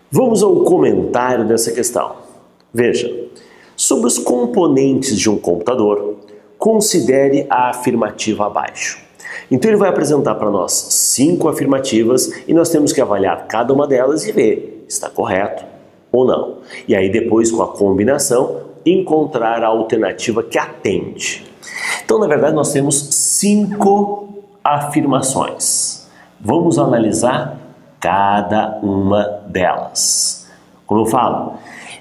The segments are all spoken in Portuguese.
Vamos ao comentário dessa questão. Veja, sobre os componentes de um computador, considere a afirmativa abaixo. Então ele vai apresentar para nós 5 afirmativas e nós temos que avaliar cada uma delas e ver se está correto ou não. E aí depois, com a combinação, encontrar a alternativa que atende. Então, na verdade, nós temos 5 afirmações. Vamos analisar cada uma delas. Como eu falo,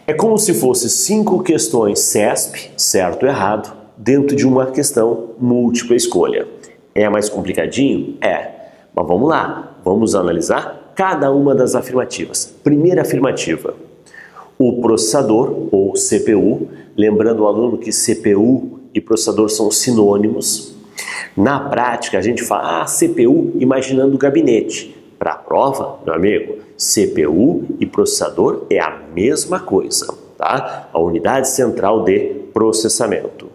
é como se fosse 5 questões CESP, certo ou errado, dentro de uma questão múltipla escolha. É mais complicadinho? É. Mas vamos lá, vamos analisar cada uma das afirmativas. Primeira afirmativa, o processador, ou CPU, lembrando o aluno que CPU e processador são sinônimos. Na prática, a gente fala CPU imaginando o gabinete. Para a prova, meu amigo, CPU e processador é a mesma coisa, tá? A unidade central de processamento.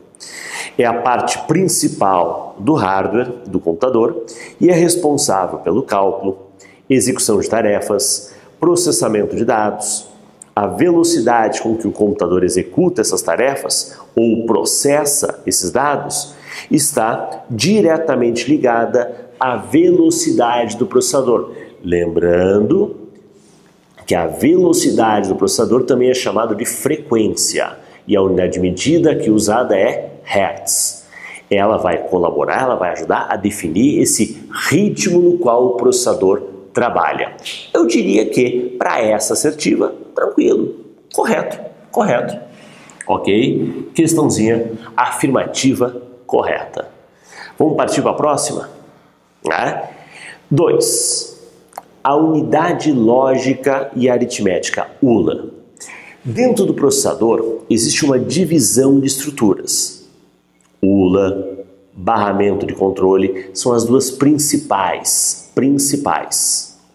É a parte principal do hardware do computador e é responsável pelo cálculo, execução de tarefas, processamento de dados, a velocidade com que o computador executa essas tarefas ou processa esses dados está diretamente ligada à velocidade do processador. Lembrando que a velocidade do processador também é chamada de frequência e a unidade de medida que usada é Hertz. Ela vai colaborar, ela vai ajudar a definir esse ritmo no qual o processador trabalha. Eu diria que para essa assertiva, tranquilo, correto. Ok? Questãozinha afirmativa correta. Vamos partir para a próxima? 2. A unidade lógica e aritmética, ULA. Dentro do processador existe uma divisão de estruturas. ULA, barramento de controle, são as duas principais,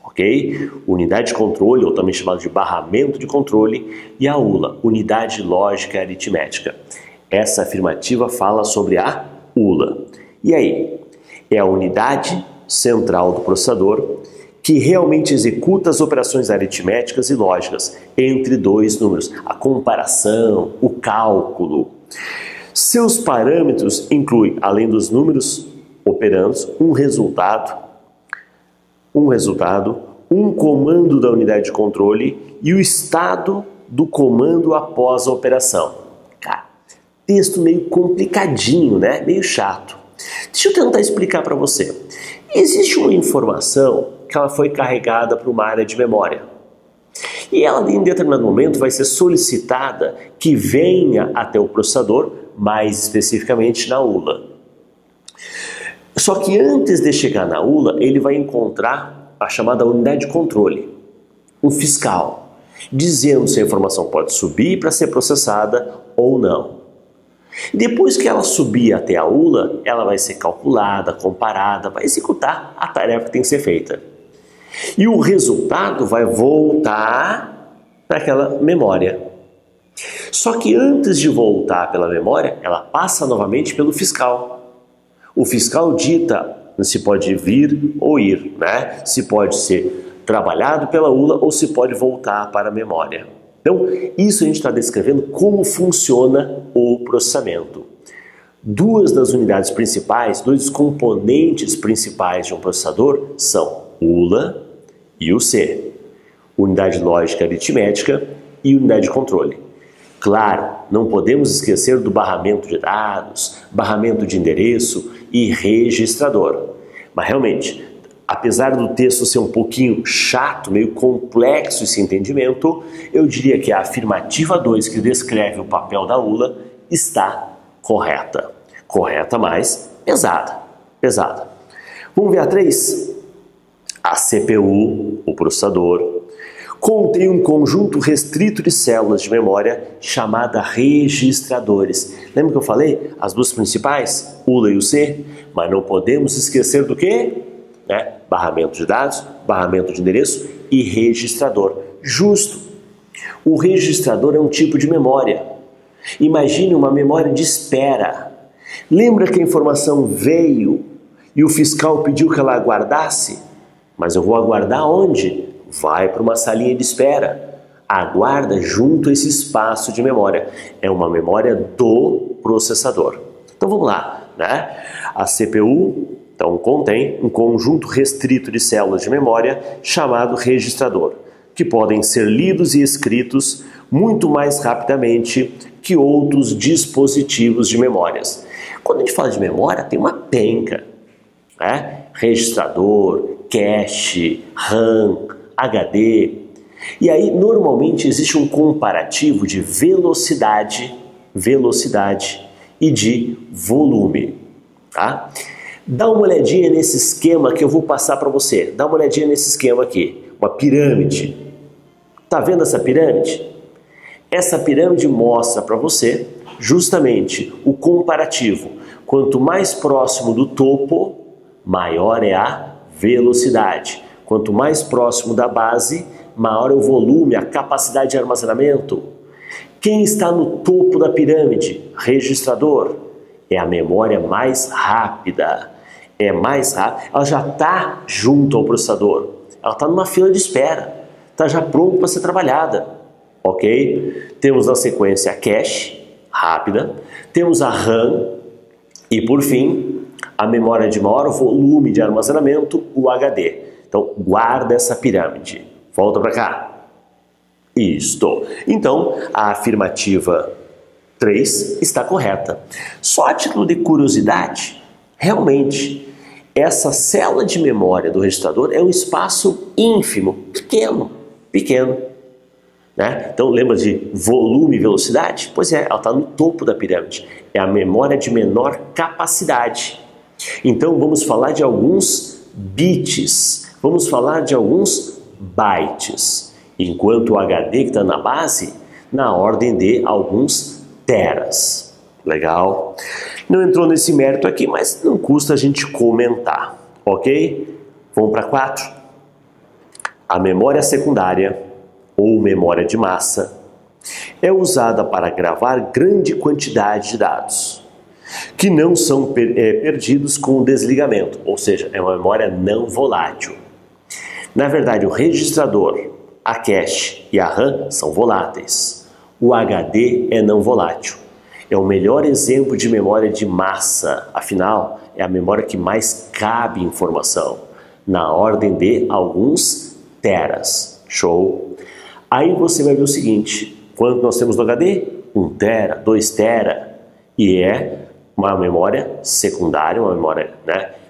ok? Unidade de controle, ou também chamado de barramento de controle, e a ULA, unidade lógica e aritmética. Essa afirmativa fala sobre a ULA. E aí? É a unidade central do processador que realmente executa as operações aritméticas e lógicas entre dois números, a comparação, o cálculo. Seus parâmetros incluem, além dos números operandos, um resultado, um comando da unidade de controle e o estado do comando após a operação. Cara, texto meio complicadinho, né? Meio chato. Deixa eu tentar explicar para você. Existe uma informação que ela foi carregada para uma área de memória. E ela, em determinado momento, vai ser solicitada que venha até o processador, mais especificamente na ULA. Só que antes de chegar na ULA, ele vai encontrar a chamada unidade de controle, um fiscal, dizendo se a informação pode subir para ser processada ou não. Depois que ela subir até a ULA, ela vai ser calculada, comparada, vai executar a tarefa que tem que ser feita. E o resultado vai voltar para aquela memória. Só que antes de voltar pela memória, ela passa novamente pelo fiscal. O fiscal dita se pode vir ou ir, né? Se pode ser trabalhado pela ULA ou se pode voltar para a memória. Então, isso a gente está descrevendo como funciona o processamento. Duas das unidades principais, dois componentes principais de um processador são ULA e UC, unidade lógica aritmética e unidade de controle. Claro, não podemos esquecer do barramento de dados, barramento de endereço e registrador. Mas realmente, apesar do texto ser um pouquinho chato, meio complexo esse entendimento, eu diria que a afirmativa 2, que descreve o papel da ULA, está correta. Correta, mas pesada. Vamos ver a 3? A CPU, o processador, Contém um conjunto restrito de células de memória chamada registradores. Lembra que eu falei? As duas principais, o LA e o C? Mas não podemos esquecer do quê? Barramento de dados, barramento de endereço e registrador. Justo. O registrador é um tipo de memória. Imagine uma memória de espera. Lembra que a informação veio e o fiscal pediu que ela aguardasse? Mas eu vou aguardar onde? Vai para uma salinha de espera. Aguarda junto a esse espaço de memória. É uma memória do processador. Então vamos lá, né? A CPU, então, contém um conjunto restrito de células de memória chamado registrador, que podem ser lidos e escritos muito mais rapidamente que outros dispositivos de memórias. Quando a gente fala de memória, tem uma penca, né? Registrador, cache, RAM, HD. E aí, normalmente, existe um comparativo de velocidade e de volume, tá? Dá uma olhadinha nesse esquema que eu vou passar para você. Dá uma olhadinha nesse esquema aqui, uma pirâmide. Tá vendo essa pirâmide? Essa pirâmide mostra para você justamente o comparativo. Quanto mais próximo do topo, maior é a velocidade. Quanto mais próximo da base, maior é o volume, a capacidade de armazenamento. Quem está no topo da pirâmide? Registrador. É a memória mais rápida. É mais rápida. Ela já está junto ao processador. Ela está numa fila de espera. Está já pronto para ser trabalhada. Ok? Temos na sequência a cache, rápida. Temos a RAM. E por fim, a memória de maior volume de armazenamento, o HD. Então, guarda essa pirâmide. Volta para cá. Isto. Então, a afirmativa 3 está correta. Só a título de curiosidade, realmente, essa célula de memória do registrador é um espaço ínfimo, pequeno. Né? Então, lembra de volume e velocidade? Pois é, ela está no topo da pirâmide. É a memória de menor capacidade. Então, vamos falar de alguns bits. Vamos falar de alguns bytes. Enquanto o HD que está na base, na ordem de alguns teras. Legal? Não entrou nesse mérito aqui, mas não custa a gente comentar. Ok? Vamos para 4. A memória secundária, ou memória de massa, é usada para gravar grande quantidade de dados, que não são perdidos com o desligamento, ou seja, é uma memória não volátil. Na verdade, o registrador, a cache e a RAM são voláteis. O HD é não volátil. É o melhor exemplo de memória de massa, afinal, é a memória que mais cabe informação, na ordem de alguns teras. Show? Aí você vai ver o seguinte, quanto nós temos no HD? 1 tera, 2 tera, e é uma memória secundária, uma memória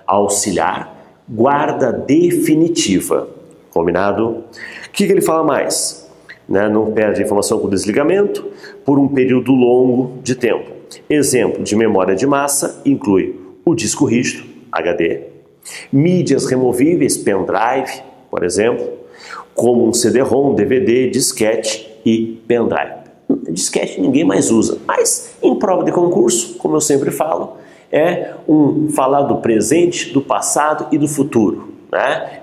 auxiliar, guarda definitiva. Combinado? O que ele fala mais? Não perde informação com desligamento por um período longo de tempo. Exemplo de memória de massa inclui o disco rígido, HD, mídias removíveis, pendrive, por exemplo, como um CD-ROM, DVD, disquete e pendrive. Disquete ninguém mais usa, mas em prova de concurso, como eu sempre falo, é falar do presente, do passado e do futuro.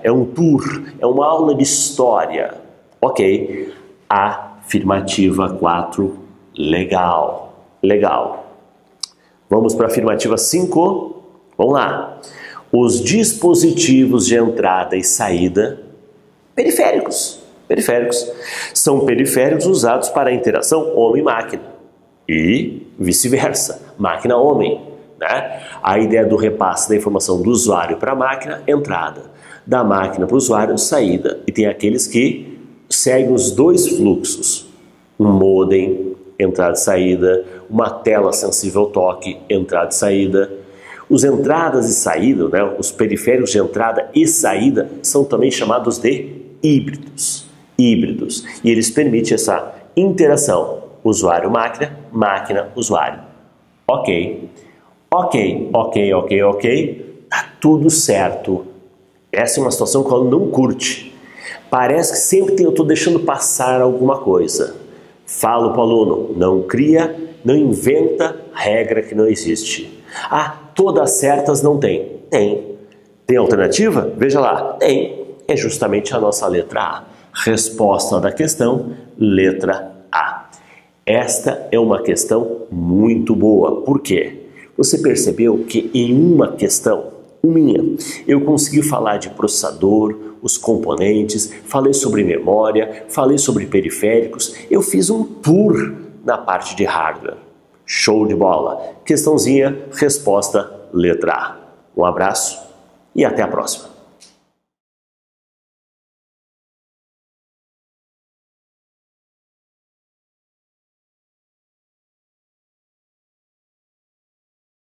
É um tour, é uma aula de história. Ok, afirmativa 4, legal. Vamos para a afirmativa 5, vamos lá. Os dispositivos de entrada e saída, periféricos, são periféricos usados para a interação homem-máquina e vice-versa, máquina-homem. A ideia do repasse da informação do usuário para a máquina, entrada, da máquina para o usuário, saída. E tem aqueles que seguem os dois fluxos, um modem, entrada e saída, uma tela sensível ao toque, entrada e saída. Os entradas e saída, os periféricos de entrada e saída, são também chamados de híbridos. E eles permitem essa interação usuário-máquina, máquina-usuário. Ok, tá tudo certo. Essa é uma situação que ela não curte. Parece que sempre eu estou deixando passar alguma coisa. Falo para o aluno, não cria, não inventa regra que não existe. Ah, todas certas não tem. Tem. Tem alternativa? Veja lá. Tem. É justamente a nossa letra A. Resposta da questão, letra A. Esta é uma questão muito boa. Por quê? Você percebeu que em uma questão, eu consegui falar de processador, os componentes, falei sobre memória, falei sobre periféricos, eu fiz um tour na parte de hardware. Show de bola! Questãozinha, resposta, letra A. Um abraço e até a próxima.